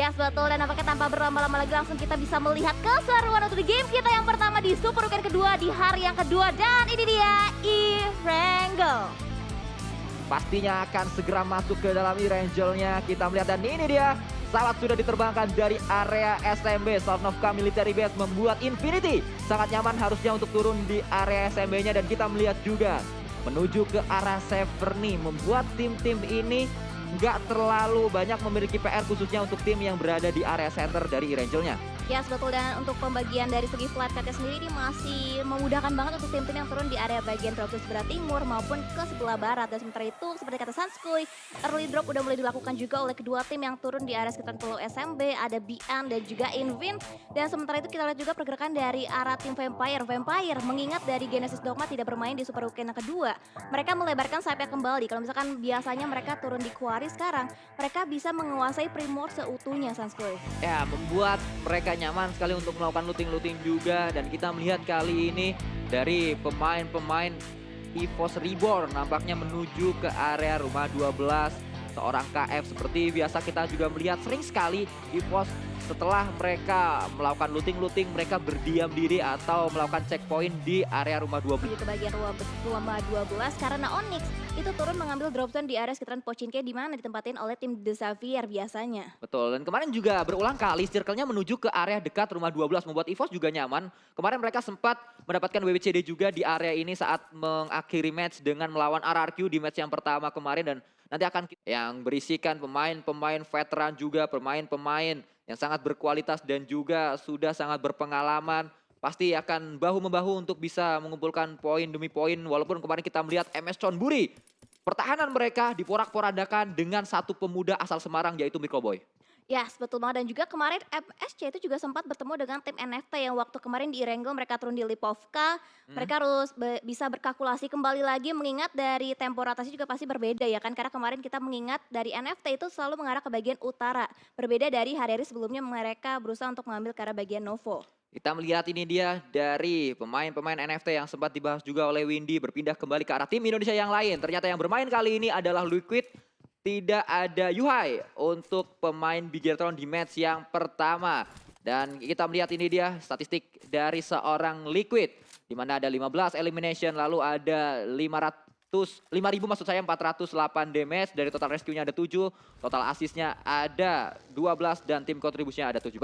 Yes, betul. Dan nampaknya tanpa berlama-lama lagi langsung kita bisa melihat keseruan untuk di game kita yang pertama di Super Weekend kedua di hari yang kedua. Dan ini dia Erangel. Pastinya akan segera masuk ke dalam Erangelnya. Kita melihat dan ini dia. Pesawat sudah diterbangkan dari area SMB. Sarnovka Military Base membuat Infinity sangat nyaman harusnya untuk turun di area SMB-nya. Dan kita melihat juga menuju ke arah Severny. Membuat tim-tim ini nggak terlalu banyak memiliki PR khususnya untuk tim yang berada di area center dari Erangelnya. Yes, betul. Dan untuk pembagian dari segi flight path sendiri ini masih memudahkan banget untuk tim-tim yang turun di area bagian drop sebelah timur maupun ke sebelah barat. Dan sementara itu, seperti kata Sanskuy, early drop udah mulai dilakukan juga oleh kedua tim yang turun di area sekitaran Pulau SMB. Ada BN dan juga Invin. Dan sementara itu kita lihat juga pergerakan dari arah tim Vampire. Vampire mengingat dari Genesis Dogma tidak bermain di Super Weekend yang kedua. Mereka melebarkan sayapnya kembali. Kalau misalkan biasanya mereka turun di Quarry, sekarang mereka bisa menguasai Primordial seutuhnya, Sanskuy. Ya, membuat mereka nyaman sekali untuk melakukan looting-looting juga. Dan kita melihat kali ini dari pemain-pemain EVOS Reborn nampaknya menuju ke area rumah 12. Seorang KF seperti biasa kita juga melihat sering sekali EVOS setelah mereka melakukan looting-looting mereka berdiam diri atau melakukan checkpoint di area rumah 12. Di bagian rumah 12 karena Onyx itu turun mengambil drop zone di area sekitaran Pochinki di mana ditempatin oleh tim The Xavier biasanya. Betul, dan kemarin juga berulang kali circle-nya menuju ke area dekat rumah 12 membuat EVOS juga nyaman. Kemarin mereka sempat mendapatkan WWCD juga di area ini saat mengakhiri match dengan melawan RRQ di match yang pertama kemarin. Dan nanti akan yang berisikan pemain-pemain veteran juga, pemain-pemain yang sangat berkualitas dan juga sudah sangat berpengalaman. Pasti akan bahu-membahu untuk bisa mengumpulkan poin demi poin. Walaupun kemarin kita melihat MS Chonburi, pertahanan mereka diporak-porandakan dengan satu pemuda asal Semarang yaitu Microboy. Yes, betul banget. Dan juga kemarin MSC itu juga sempat bertemu dengan tim NFT yang waktu kemarin di Erangel mereka turun di Lipovka. Mereka harus bisa berkalkulasi kembali lagi mengingat dari tempo rotasi juga pasti berbeda ya kan. Karena kemarin kita mengingat dari NFT itu selalu mengarah ke bagian utara. Berbeda dari hari-hari sebelumnya mereka berusaha untuk mengambil ke arah bagian Novo. Kita melihat ini dia dari pemain-pemain NFT yang sempat dibahas juga oleh Windy berpindah kembali ke arah tim Indonesia yang lain. Ternyata yang bermain kali ini adalah Liquid. Tidak ada Yuhai untuk pemain Bigetron di match yang pertama. Dan kita melihat ini dia statistik dari seorang Liquid. Di mana ada 15 elimination lalu ada 5.000 maksud saya 408 damage. Dari total rescue-nya ada 7, total assist-nya ada 12 dan tim kontribusinya ada 7%.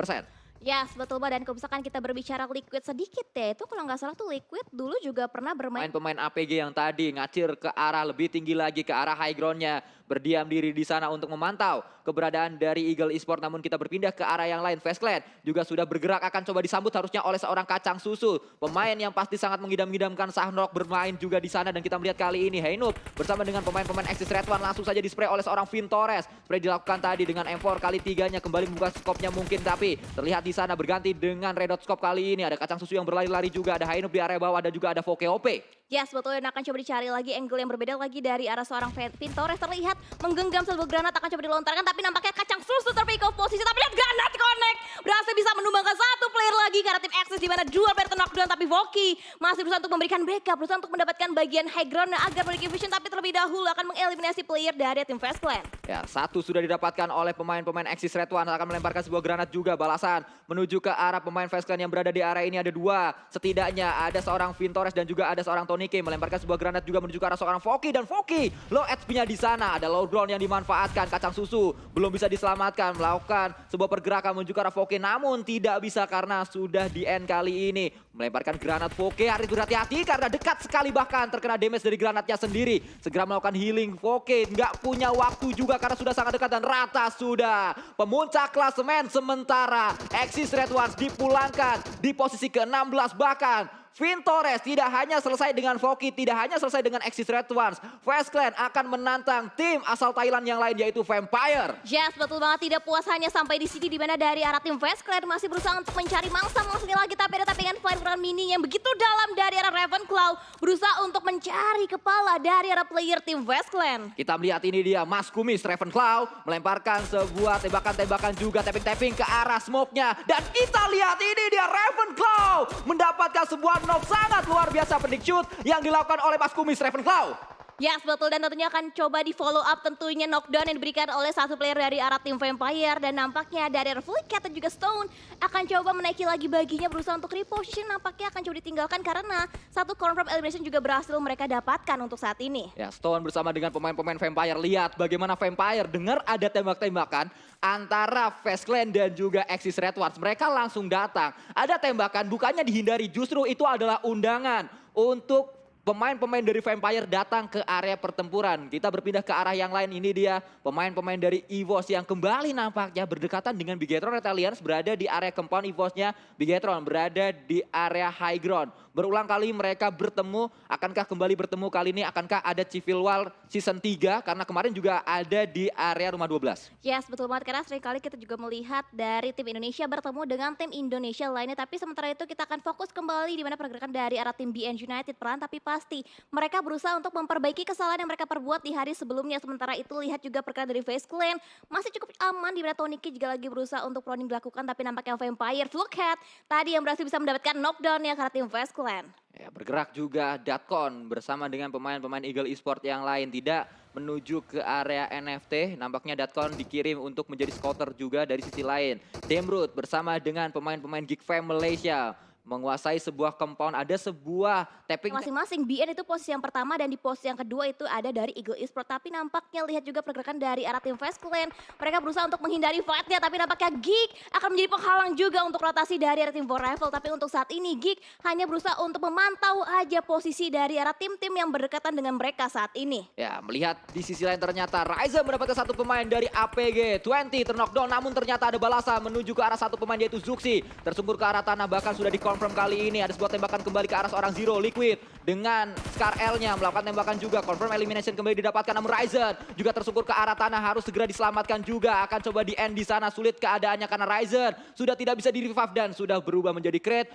Yes, betul banget. Dan kalau misalkan kita berbicara Liquid sedikit ya, itu kalau nggak salah tuh Liquid dulu juga pernah bermain. Pemain APG yang tadi ngacir ke arah lebih tinggi lagi ke arah high ground-nya. Berdiam diri di sana untuk memantau keberadaan dari Eagle Esport. Namun kita berpindah ke arah yang lain. Fastclan juga sudah bergerak akan coba disambut harusnya oleh seorang kacang susu. Pemain yang pasti sangat mengidam-idamkan Sahnok bermain juga di sana. Dan kita melihat kali ini Heinup bersama dengan pemain-pemain Axis Red One langsung saja dispray oleh seorang Vintores. Spray dilakukan tadi dengan M4 kali 3-nya kembali membuka skopnya mungkin. Tapi terlihat di sana berganti dengan Red Dot Scope kali ini. Ada kacang susu yang berlari-lari juga. Ada Heinup di area bawah dan juga ada Voke OP. Yes, betul. Dan akan coba dicari lagi angle yang berbeda lagi dari arah seorang Vintores. Terlihat menggenggam sebuah granat akan coba dilontarkan. Tapi nampaknya kacang susu terpick off posisi. Tapi lihat granat connect. Berhasil bisa menumbangkan satu player lagi karena tim Axis di mana dua player knockdown. Tapi Voki masih berusaha untuk memberikan backup. Berusaha untuk mendapatkan bagian high ground agar memiliki vision. Tapi terlebih dahulu akan mengeliminasi player dari tim Fastclan. Ya, satu sudah didapatkan oleh pemain-pemain Axis Red One. Akan melemparkan sebuah granat juga balasan. Menuju ke arah pemain Fastclan yang berada di area ini ada dua. Setidaknya ada seorang Vintores dan juga ada seorang Tony K. Melemparkan sebuah granat juga menuju ke arah seorang Voki. Dan Voki low HP-nya di sana. Ada low ground yang dimanfaatkan. Kacang susu belum bisa diselamatkan. Melakukan sebuah pergerakan menuju ke arah Voki. Namun tidak bisa karena sudah di end kali ini. Melemparkan granat Voki. Harus berhati-hati karena dekat sekali bahkan terkena damage dari granatnya sendiri. Segera melakukan healing Voki. Nggak punya waktu juga karena sudah sangat dekat dan rata sudah. Pemuncak klasemen sementara Axis Red Ones dipulangkan di posisi ke-16 bahkan. Vintores tidak hanya selesai dengan Voki, tidak hanya selesai dengan Axis Red Ones. Fastclan akan menantang tim asal Thailand yang lain yaitu Vampire. Yes, betul banget. Tidak puas hanya sampai di sini di mana dari arah tim Fastclan masih berusaha untuk mencari mangsa-mangsanya lagi. Tapi ada tappingan fire ground mini yang begitu dalam dari arah Ravenclaw. Berusaha untuk mencari kepala dari arah player tim Fastclan. Kita melihat ini dia Mas Kumis Ravenclaw melemparkan sebuah tembakan-tembakan juga tapping-tapping ke arah smoke-nya. Dan kita lihat ini dia Ravenclaw mendapatkan sebuah knock sangat luar biasa predict shoot yang dilakukan oleh Mas Kumis Ravenclaw. Yes, betul dan tentunya akan coba di follow up tentunya knockdown yang diberikan oleh satu player dari arah tim Vampire dan nampaknya dari arah Flick Cat dan juga Stone akan coba menaiki lagi baginya berusaha untuk reposition nampaknya akan coba ditinggalkan karena satu confirm elimination juga berhasil mereka dapatkan untuk saat ini. Ya, Stone bersama dengan pemain-pemain Vampire. Lihat bagaimana Vampire dengar ada tembak-tembakan antara Fast Clan dan juga Axis Red Ones. Mereka langsung datang. Ada tembakan, bukannya dihindari. Justru itu adalah undangan untuk pemain-pemain dari Vampire datang ke area pertempuran. Kita berpindah ke arah yang lain. Ini dia pemain-pemain dari EVOS yang kembali nampaknya berdekatan dengan Bigetron. Retalians berada di area compound EVOS-nya. Bigetron berada di area high ground. Berulang kali mereka bertemu. Akankah kembali bertemu kali ini? Akankah ada Civil War Season 3? Karena kemarin juga ada di area rumah 12. Yes, betul banget karena seringkali kita juga melihat dari tim Indonesia bertemu dengan tim Indonesia lainnya. Tapi sementara itu kita akan fokus kembali di mana pergerakan dari arah tim BN United peran. Tapi pasti mereka berusaha untuk memperbaiki kesalahan yang mereka perbuat di hari sebelumnya. Sementara itu lihat juga pergerakan dari Face Clan masih cukup aman di mana Toniki juga lagi berusaha untuk proning dilakukan. Tapi nampaknya Vampire Flukehead tadi yang berhasil bisa mendapatkan knockdown ya karena tim Face Clan. Ya, bergerak juga Datcon bersama dengan pemain-pemain Eagle Esport yang lain. Tidak menuju ke area NFT. Nampaknya Datcon dikirim untuk menjadi scouter juga dari sisi lain. Demrut bersama dengan pemain-pemain Geek Fam Malaysia menguasai sebuah compound. Ada sebuah tapping. Masing-masing BN itu posisi yang pertama dan di posisi yang kedua itu ada dari Eagle Esport. Tapi nampaknya lihat juga pergerakan dari arah tim Fast Clan. Mereka berusaha untuk menghindari fight-nya tapi nampaknya Geek akan menjadi penghalang juga untuk rotasi dari arah tim Rival. Tapi untuk saat ini Geek hanya berusaha untuk memantau aja posisi dari arah tim-tim yang berdekatan dengan mereka saat ini. Ya, melihat di sisi lain ternyata Ryza mendapatkan satu pemain dari APG 20 terknockdown, namun ternyata ada balasan menuju ke arah satu pemain yaitu Zuxi. Tersungkur ke arah tanah, bahkan sudah dikonfirm kali ini ada sebuah tembakan kembali ke arah seorang Zero. Liquid dengan Scar L-nya melakukan tembakan juga, confirm elimination kembali didapatkan, namun Ryzen juga tersungkur ke arah tanah, harus segera diselamatkan juga. Akan coba di end di sana, sulit keadaannya karena Ryzen sudah tidak bisa di-revive dan sudah berubah menjadi crate.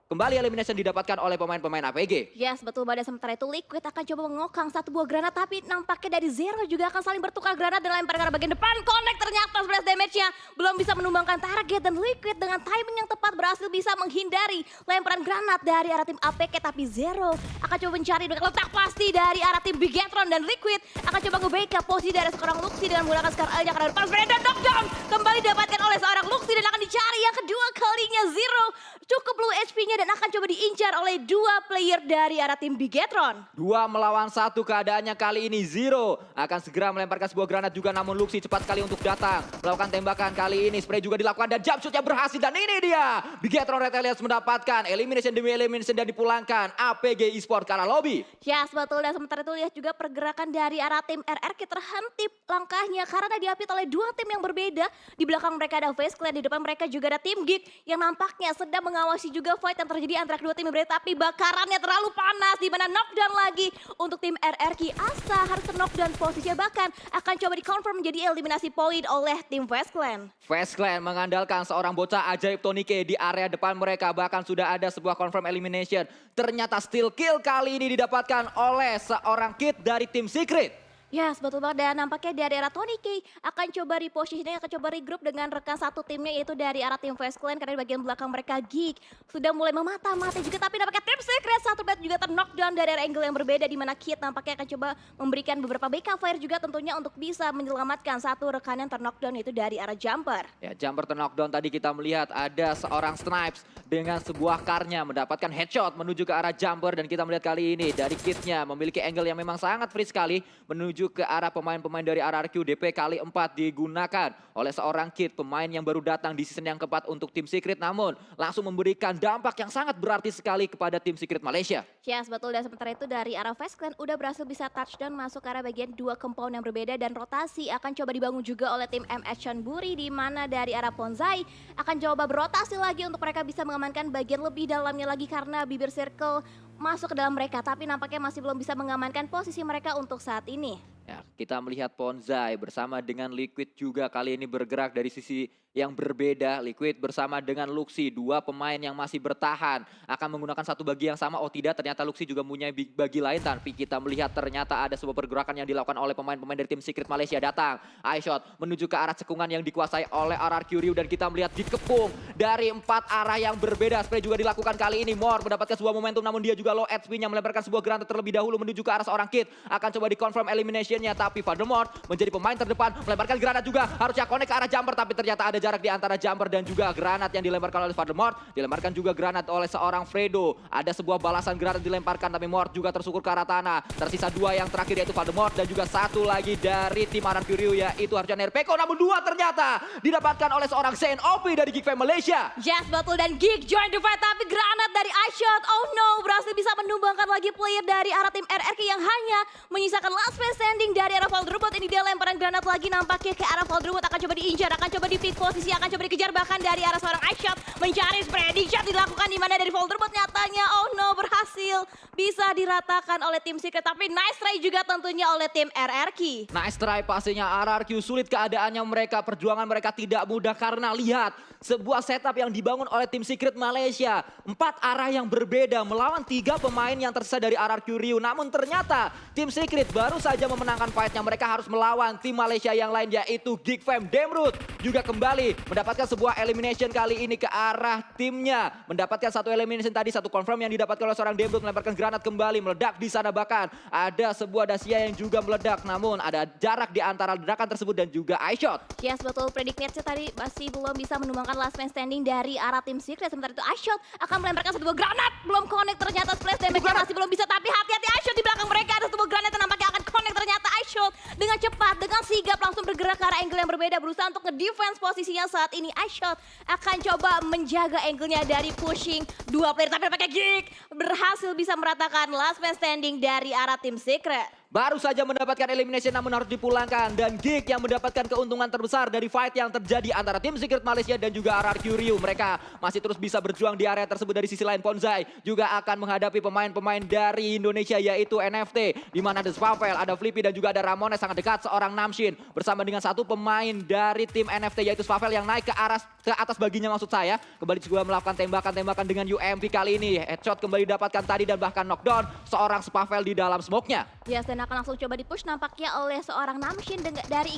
Kembali elimination didapatkan oleh pemain-pemain APG. Yes, betul banget. Sementara itu Liquid akan coba mengokang satu buah granat. Tapi nampaknya dari Zero juga akan saling bertukar granat dan lempar ke arah bagian depan. Connect ternyata splash damage-nya belum bisa menumbangkan target. Dan Liquid dengan timing yang tepat berhasil bisa menghindari lemparan granat dari arah tim APG. Tapi Zero akan coba mencari letak pasti dari arah tim Bigetron. Dan Liquid akan coba nge-backup posisi dari seorang Luxi dengan menggunakan Scar L-nya ke arah depan. Dan knockdown kembali didapatkan oleh seorang Luxi dan akan dicari yang kedua kalinya. Zero cukup low HP-nya dan akan coba diincar oleh dua player dari arah tim Bigetron. 2 melawan 1 keadaannya kali ini. Zero akan segera melemparkan sebuah granat juga, namun Luxi cepat sekali untuk datang melakukan tembakan kali ini. Spray juga dilakukan dan jump shoot-nya berhasil dan ini dia Bigetron Retalians mendapatkan elimination demi elimination dan dipulangkan APG Esport ke arah lobby. Yes, betul. Dan sementara itu lihat juga pergerakan dari arah tim RRQ terhenti langkahnya karena diapit oleh dua tim yang berbeda. Di belakang mereka ada Face Clan, di depan mereka juga ada tim Geek yang nampaknya sedang mengawasi juga fight yang terjadi antara kedua tim berbeda. Tapi bakarannya terlalu panas di mana knockdown lagi untuk tim RRQ. Asa harus knockdown posisinya, bahkan akan coba dikonfirm menjadi eliminasi poin oleh tim Face Clan. Face Clan mengandalkan seorang bocah ajaib Tonike di area depan mereka. Bahkan sudah ada sebuah confirm elimination. Ternyata steal kill kali ini didapatkan oleh seorang kid dari tim Secret. Yes, betul banget. Dan nampaknya dari arah Tony K akan coba repositioning, akan coba regroup dengan rekan satu timnya yaitu dari arah tim Face Clan. Karena di bagian belakang mereka Geek sudah mulai memata-mati juga. Tapi nampaknya tim Secret satu bet juga terknockdown dari arah angle yang berbeda. Di mana Kid nampaknya akan coba memberikan beberapa backup fire juga tentunya untuk bisa menyelamatkan satu rekan yang terknockdown yaitu dari arah Jumper. Ya, Jumper terknockdown tadi kita melihat ada seorang Snipes dengan sebuah karnya mendapatkan headshot menuju ke arah Jumper. Dan kita melihat kali ini dari Kidnya memiliki angle yang memang sangat free sekali menuju ke arah pemain-pemain dari RRQ. DP kali 4 digunakan oleh seorang Kid, pemain yang baru datang di season yang keempat untuk tim Secret, namun langsung memberikan dampak yang sangat berarti sekali kepada tim Secret Malaysia. Yes, betul. Dan sementara itu dari arah Face Clan udah berhasil bisa touchdown masuk ke arah bagian dua compound yang berbeda dan rotasi akan coba dibangun juga oleh tim MS Chonburi, di mana dari arah Ponzai akan coba berotasi lagi untuk mereka bisa mengamankan bagian lebih dalamnya lagi karena bibir circle masuk ke dalam mereka, tapi nampaknya masih belum bisa mengamankan posisi mereka untuk saat ini. Ya, kita melihat Ponzai bersama dengan Liquid juga kali ini bergerak dari sisi yang berbeda. Liquid bersama dengan Luxi, dua pemain yang masih bertahan akan menggunakan satu bagi yang sama. Oh tidak, ternyata Luxi juga punya bagi lain, tapi kita melihat ternyata ada sebuah pergerakan yang dilakukan oleh pemain-pemain dari tim Secret Malaysia. Datang iShot menuju ke arah cekungan yang dikuasai oleh RRQ Ryu, dan kita melihat dikepung dari 4 arah yang berbeda. Spray juga dilakukan kali ini. Mor mendapatkan sebuah momentum, namun dia juga low HP-nya, melemparkan sebuah granat terlebih dahulu menuju ke arah seorang Kid. Akan coba di-confirm elimination-nya, tapi Voldemort menjadi pemain terdepan, melemparkan granat juga. Harusnya connect ke arah jumper, tapi ternyata ada jarak di antara jumper dan juga granat yang dilemparkan oleh Voldemort. Dilemparkan juga granat oleh seorang Fredo. Ada sebuah balasan granat dilemparkan, tapi Mort juga tersukur ke arah tanah. Tersisa 2 yang terakhir, yaitu Voldemort dan juga 1 lagi dari tim RRQ Ryu, yaitu harusnya Nerpeko. Namun 2 ternyata didapatkan oleh seorang Zain OP dari Geek Fam Malaysia. Yes, betul, dan Geek join the fight, tapi granat dari iShot, oh no, berhasil bisa menumbangkan lagi player dari arah tim RRQ yang hanya menyisakan last man standing dari arah Voldemort. Ini dia lemparan granat lagi nampaknya ke arah Voldemort, akan coba diincar, akan coba di pick posisi, akan coba dikejar bahkan dari arah seorang iShot, mencari spreading shot dilakukan di mana dari Voldemort. Nyatanya oh no, berhasil bisa diratakan oleh tim Secret, tapi nice try juga tentunya oleh tim RRQ. Nice try pastinya RRQ, sulit keadaannya mereka, perjuangan mereka tidak mudah karena lihat sebuah setup yang dibangun oleh tim Secret Malaysia. 4 arah yang berbeda melawan 3 pemain yang tersisa dari RRQ Ryu. Namun ternyata tim Secret baru saja memenangkan fightnya, mereka harus melawan tim Malaysia yang lain, yaitu Geek Fam. Demrut juga kembali mendapatkan sebuah elimination kali ini ke arah timnya. Mendapatkan 1 elimination tadi, 1 confirm yang didapatkan oleh seorang Demrut, melemparkan granat kembali, meledak di sana, bahkan ada sebuah Dacia yang juga meledak. Namun ada jarak di antara ledakan tersebut dan juga iShot. Yes, betul, predictnya tadi masih belum bisa menumbangkan last man standing dari arah tim Secret. Sementara itu iShot akan melemparkan satu buah granat, belum connect ternyata, splash damage-nya masih belum bisa, tapi hati-hati iShot di belakang mereka ada sebuah granat yang nampaknya akan connect. Ternyata iShot dengan cepat, dengan sigap langsung bergerak ke arah angle yang berbeda, berusaha untuk nge-defense posisinya saat ini. iShot akan coba menjaga angle-nya dari pushing 2 player, tapi nampaknya Geek berhasil bisa meratakan last man standing dari arah tim Secret. Baru saja mendapatkan elimination namun harus dipulangkan, dan Geek yang mendapatkan keuntungan terbesar dari fight yang terjadi antara tim Secret Malaysia dan juga RRQ Ryu. Mereka masih terus bisa berjuang di area tersebut. Dari sisi lain Ponzai juga akan menghadapi pemain-pemain dari Indonesia, yaitu NFT, di mana ada Swavel, ada Flippy dan juga ada Ramones sangat dekat seorang Namshin bersama dengan 1 pemain dari tim NFT, yaitu Swavel yang naik ke atas baginya maksud saya. Kembali juga melakukan tembakan-tembakan dengan UMP kali ini. Headshot kembali didapatkan tadi dan bahkan knockdown seorang Swavel di dalam smoke-nya. Yes, dan akan langsung coba dipush nampaknya oleh seorang Namshin dari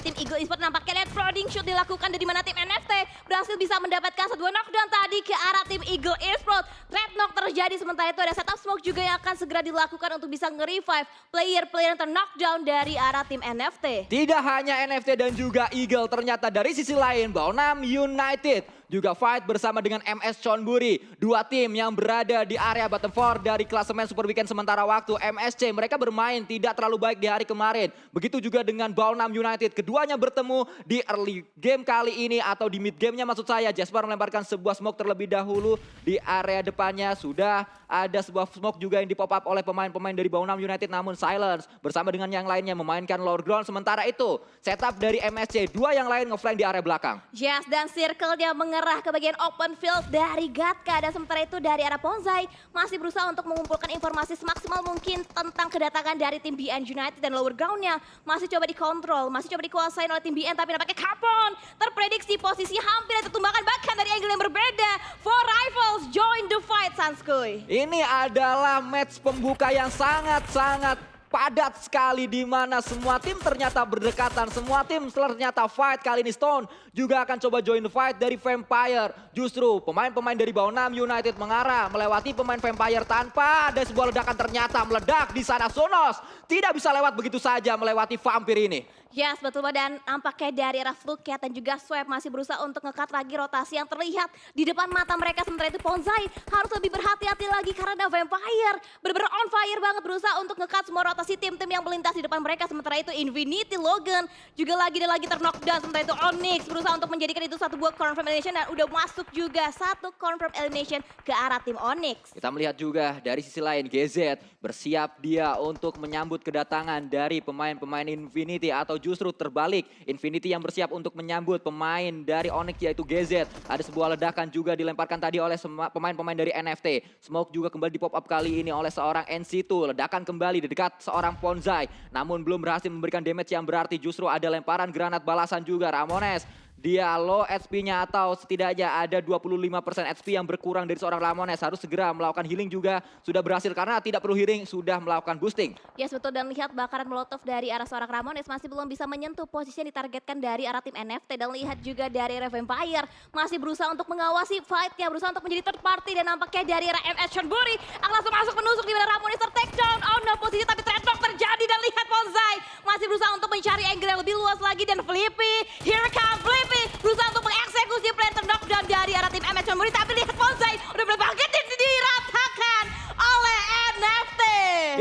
tim Eagle Esports. Nampaknya lihat flooding shoot dilakukan dari mana tim NFT berhasil bisa mendapatkan 1 knockdown tadi ke arah tim Eagle Esports. Threat knock terjadi, sementara itu ada setup smoke juga yang akan segera dilakukan untuk bisa nge-revive player-player yang ter-knockdown dari arah tim NFT. Tidak hanya NFT dan juga Eagle, ternyata dari sisi lain Baonam United juga fight bersama dengan MS Chonburi. 2 tim yang berada di area bottom 4 dari klasemen Super Weekend sementara waktu. MSC mereka bermain tidak terlalu baik di hari kemarin. Begitu juga dengan Baonam United. Keduanya bertemu di early game kali ini atau di mid gamenya maksud saya. Jasper melemparkan sebuah smoke terlebih dahulu di area depannya. Sudah ada sebuah smoke juga yang dipop up oleh pemain-pemain dari Baonam United, namun Silence bersama dengan yang lainnya memainkan lower ground. Sementara itu setup dari MSC, 2 yang lain ngeflank di area belakang. Yes, dan circle-nya mengerah ke bagian open field dari Gatka. Dan sementara itu dari arah Ponzai masih berusaha untuk mengumpulkan informasi semaksimal mungkin tentang kedatangan dari tim BN United, dan lower ground-nya masih coba dikontrol, masih coba dikuasain oleh tim BN, tapi nampaknya Capon terprediksi posisi hampir tertumbangkan bahkan dari angle yang berbeda. Four Rivals join the fight, Sanskuy. Ini adalah match pembuka yang sangat-sangat padat sekali, di mana semua tim ternyata berdekatan, semua tim ternyata fight. Kali ini Stone juga akan coba join the fight dari Vampire. Justru pemain-pemain dari Baonam United mengarah melewati pemain Vampire tanpa ada sebuah ledakan, ternyata meledak di sana. Sonos tidak bisa lewat begitu saja melewati Vampire ini. Yes, betul, dan nampaknya dari arah Fluket dan juga Swap masih berusaha untuk nge-cut lagi rotasi yang terlihat di depan mata mereka. Sementara itu Ponzai harus lebih berhati-hati lagi karena Vampire bener-bener on fire banget berusaha untuk nge-cut semua rotasi tim-tim yang melintas di depan mereka. Sementara itu Infinity, Logan juga lagi dan lagi ter-knockdown. Sementara itu Onyx berusaha untuk menjadikan itu 1 buah confirm elimination, dan udah masuk juga 1 confirm elimination ke arah tim Onyx. Kita melihat juga dari sisi lain GZ bersiap dia untuk menyambut kedatangan dari pemain-pemain Infinity, atau justru terbalik, Infinity yang bersiap untuk menyambut pemain dari Onyx yaitu GZ. Ada sebuah ledakan juga dilemparkan tadi oleh pemain-pemain dari NFT. Smoke juga kembali di pop up kali ini oleh seorang NC2. Ledakan kembali di dekat seorang Ponzai, namun belum berhasil memberikan damage yang berarti. Justru ada lemparan granat balasan juga. Ramones dia low HP-nya atau setidaknya ada 25% HP yang berkurang dari seorang Ramones. Harus segera melakukan healing juga sudah berhasil karena tidak perlu healing, sudah melakukan boosting. Yes, betul, dan lihat bakaran molotov dari arah seorang Ramones masih belum bisa menyentuh posisi yang ditargetkan dari arah tim NFT. Dan lihat juga dari arah Vampire masih berusaha untuk mengawasi fight-nya, berusaha untuk menjadi third party. Dan nampaknya dari arah MS Shonburi akan langsung masuk menusuk di mana Ramones take down. Oh no, posisi tapi threadlock terjadi dan lihat Bonsai masih berusaha untuk mencari angle yang lebih luas lagi. Dan Flippy, here come Flippy berusaha untuk mengeksekusi player knockdown dari arah tim MS Shonburi. Tapi lihat Bonsai udah berbangkit dan diratakan oleh NFT.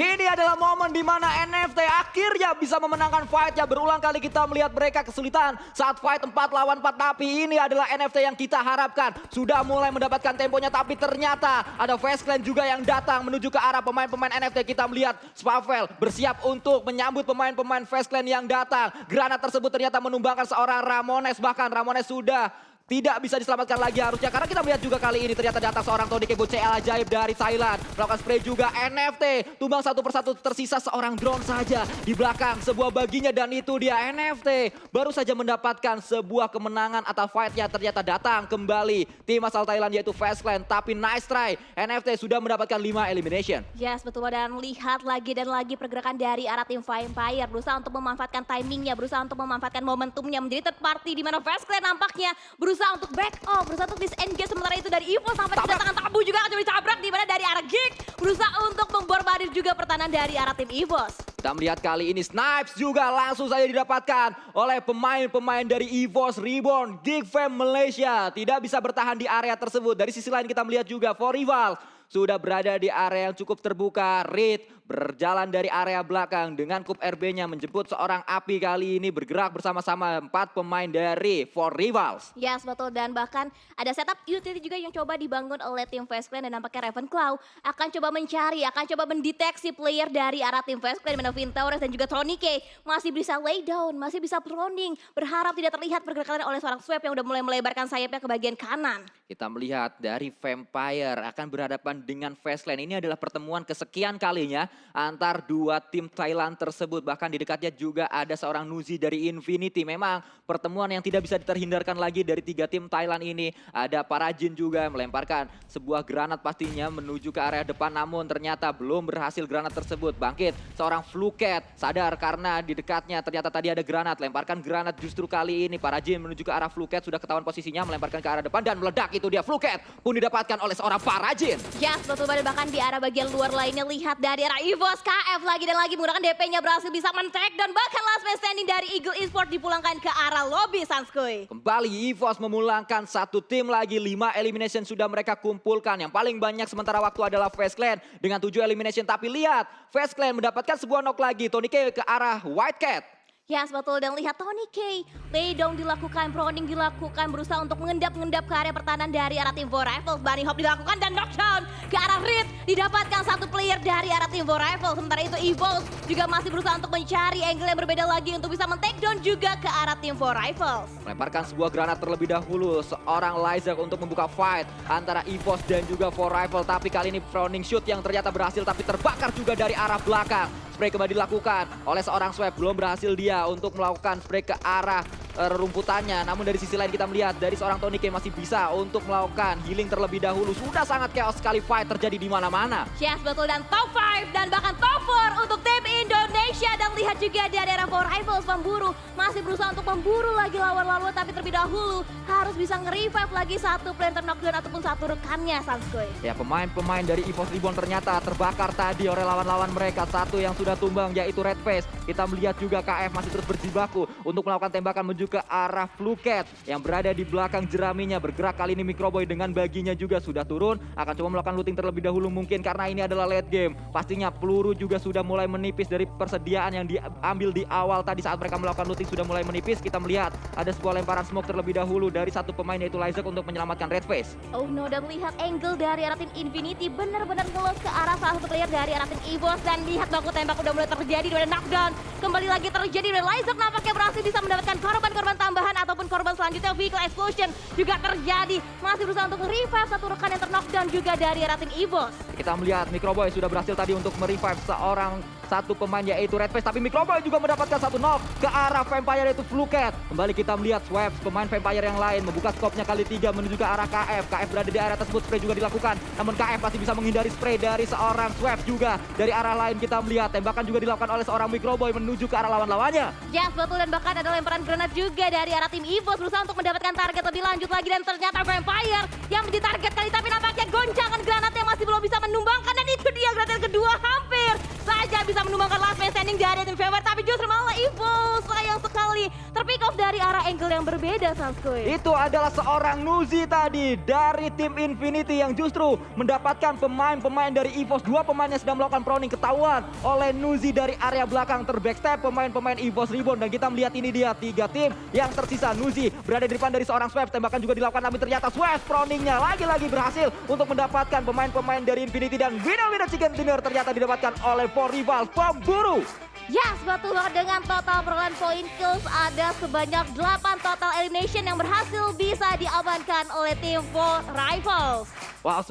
Ini adalah momen di mana NFT akhirnya bisa memenangkan fight-nya. Berulang kali kita melihat mereka kesulitan saat fight 4 lawan 4. Tapi ini adalah NFT yang kita harapkan. Sudah mulai mendapatkan temponya tapi ternyata ada Fast Clan juga yang datang menuju ke arah pemain-pemain NFT. Kita melihat Spavel bersiap untuk menyambut pemain-pemain Fast Clan yang datang. Granat tersebut ternyata menumbangkan seorang Ramones. Bahkan Ramones sudah tidak bisa diselamatkan lagi harusnya. Karena kita melihat juga kali ini ternyata datang seorang Tony Kebo CL ajaib dari Thailand. Melakukan spray juga NFT. Tumbang satu persatu, tersisa seorang drone saja di belakang sebuah baginya. Dan itu dia NFT. Baru saja mendapatkan sebuah kemenangan atau fightnya ternyata datang kembali. Tim asal Thailand yaitu Fast Clan. Tapi nice try. NFT sudah mendapatkan 5 elimination. Yes, betul, dan lihat lagi dan lagi pergerakan dari arah tim Vampire. Berusaha untuk memanfaatkan timingnya, berusaha untuk memanfaatkan momentumnya menjadi third party di mana Fast Clan nampaknya berusaha untuk back off, berusaha untuk disengage. Sementara itu dari Evo sampai kedatangan Tabu juga akan coba ditabrak di mana dari arah Geek berusaha untuk memborbardir juga pertahanan dari arah tim EVOS. Kita melihat kali ini Snipes juga langsung saja didapatkan oleh pemain-pemain dari EVOS Reborn Geek Fam Malaysia. Tidak bisa bertahan di area tersebut. Dari sisi lain kita melihat juga For Rival sudah berada di area yang cukup terbuka. Reed berjalan dari area belakang dengan Kup RB-nya menjemput seorang Api kali ini bergerak bersama-sama 4 pemain dari For Rivals. Yes, betul, dan bahkan ada setup utility juga yang coba dibangun oleh tim Fast Clan. Dan nampaknya Ravenclaw akan coba mencari, akan coba mendeteksi player dari arah tim Fast Clan. Mana Vintaurus dan juga Tony K masih bisa lay down, masih bisa proning. Berharap tidak terlihat pergerakan oleh seorang Swap yang udah mulai melebarkan sayapnya ke bagian kanan. Kita melihat dari Vampire akan berhadapan dengan Fast Clan. Ini adalah pertemuan kesekian kalinya antar dua tim Thailand tersebut. Bahkan di dekatnya juga ada seorang Nuzi dari Infinity. Memang pertemuan yang tidak bisa terhindarkan lagi dari 3 tim Thailand ini. Ada Parajin juga melemparkan sebuah granat pastinya menuju ke area depan. Namun ternyata belum berhasil granat tersebut. Bangkit seorang Fluket sadar karena di dekatnya ternyata tadi ada granat. Lemparkan granat justru kali ini Parajin menuju ke arah Fluket. Sudah ketahuan posisinya, melemparkan ke arah depan dan meledak. Itu dia Fluket pun didapatkan oleh seorang Parajin. Yes, betul banget. Bahkan di arah bagian luar lainnya lihat dari arah EVOS KF lagi dan lagi menggunakan DP-nya berhasil bisa men-tag. Dan bahkan last man standing dari Eagle Esports dipulangkan ke arah lobby Sanskuy. Kembali EVOS memulangkan satu tim lagi. 5 elimination sudah mereka kumpulkan. Yang paling banyak sementara waktu adalah Fast Clan dengan 7 elimination. Tapi lihat Fast Clan mendapatkan sebuah knock lagi. Tony K ke arah White Cat. Yes, betul, dan lihat Tony K. Lay down dilakukan, proning dilakukan, berusaha untuk mengendap-mengendap ke area pertahanan dari arah tim For Rifles. Bunny Hop dilakukan dan knockdown ke arah Reed. Didapatkan satu player dari arah tim For Rifles. Sementara itu EVOS juga masih berusaha untuk mencari angle yang berbeda lagi untuk bisa men-take down juga ke arah tim For Rifles. Melemparkan sebuah granat terlebih dahulu. Seorang Lyzak untuk membuka fight antara EVOS dan juga For Rifles. Tapi kali ini proning shoot yang ternyata berhasil tapi terbakar juga dari arah belakang. Spray kembali dilakukan oleh seorang Swap. Belum berhasil dia untuk melakukan spray ke arah rumputannya. Namun dari sisi lain kita melihat dari seorang Tony K masih bisa untuk melakukan healing terlebih dahulu. Sudah sangat chaos sekali fight terjadi di mana-mana. Yes, betul, dan top 5 dan bahkan top 4 untuk tim Indonesia. Dan lihat juga di daerah For Rifles pemburu masih berusaha untuk memburu lagi lawan-lawan. Tapi terlebih dahulu harus bisa nge-revive lagi satu player knockdown ataupun satu rekannya Sanskuy. Ya, pemain-pemain dari EVOS Reborn ternyata terbakar tadi oleh lawan-lawan mereka. Satu yang sudah tumbang yaitu Red Face. Kita melihat juga KF masih terus berjibaku untuk melakukan tembakan menuju ke arah Fluket yang berada di belakang jeraminya. Bergerak kali ini Microboy dengan baginya juga sudah turun. Akan coba melakukan looting terlebih dahulu mungkin karena ini adalah late game. Pastinya peluru juga sudah mulai menipis dari persediaan yang diambil di awal tadi saat mereka melakukan looting sudah mulai menipis. Kita melihat ada sebuah lemparan smoke terlebih dahulu dari satu pemain yaitu Lyzak untuk menyelamatkan Red Face. Oh no, dan lihat angle dari arah tim Infinity benar-benar ngelos ke arah salah satu player dari arah tim EVOS. Dan lihat baku tembak udah mulai terjadi, udah knockdown kembali lagi terjadi. Dan Lyzak nampaknya berhasil bisa mendapatkan korban-korban tambahan ataupun korban selanjutnya. Vehicle explosion juga terjadi, masih berusaha untuk revive satu rekan yang terknockdown juga dari arah tim EVOS. Kita melihat Microboy sudah berhasil tadi untuk merevive seorang satu pemain yaitu Red Face, tapi Microboy juga mendapatkan satu knock ke arah Vampire yaitu Fluket. Kembali kita melihat Swaps, pemain Vampire yang lain membuka skopnya kali 3 menuju ke arah KF. KF berada di area tersebut, spray juga dilakukan. Namun KF masih bisa menghindari spray dari seorang Swaps juga. Dari arah lain kita melihat tembakan juga dilakukan oleh seorang Microboy menuju ke arah lawan-lawannya. Yes, betul, dan bahkan ada lemparan granat juga dari arah tim EVOS berusaha untuk mendapatkan target lebih lanjut lagi, dan ternyata Vampire yang menjadi target kali, tapi nampaknya goncangan granatnya masih belum bisa menumbangkan, dan itu dia granat yang kedua hampir saja bisa menumbangkan last man standing dari tim Vampire, tapi justru malah EVOS sayang sekali terpick off dari arah angle yang berbeda, Sanskoy. Itu adalah seorang Nuzi tadi dari tim Infinity yang justru mendapatkan pemain-pemain dari EVOS. Dua pemainnya sedang melakukan proning, ketahuan oleh Nuzi dari area belakang, terbackstep pemain-pemain EVOS Reborn. Dan kita melihat ini dia 3 tim yang tersisa. Nuzi berada di depan dari seorang Swaps, tembakan juga dilakukan, tapi ternyata Swaps proningnya lagi-lagi berhasil untuk mendapatkan pemain-pemain dari Infinity, dan winner chicken dinner ternyata didapatkan oleh For Rival pemburu. Yes, betul banget, dengan total perolehan poin kills ada sebanyak 8 total elimination yang berhasil bisa diamankan oleh tim For Rivals. Wow,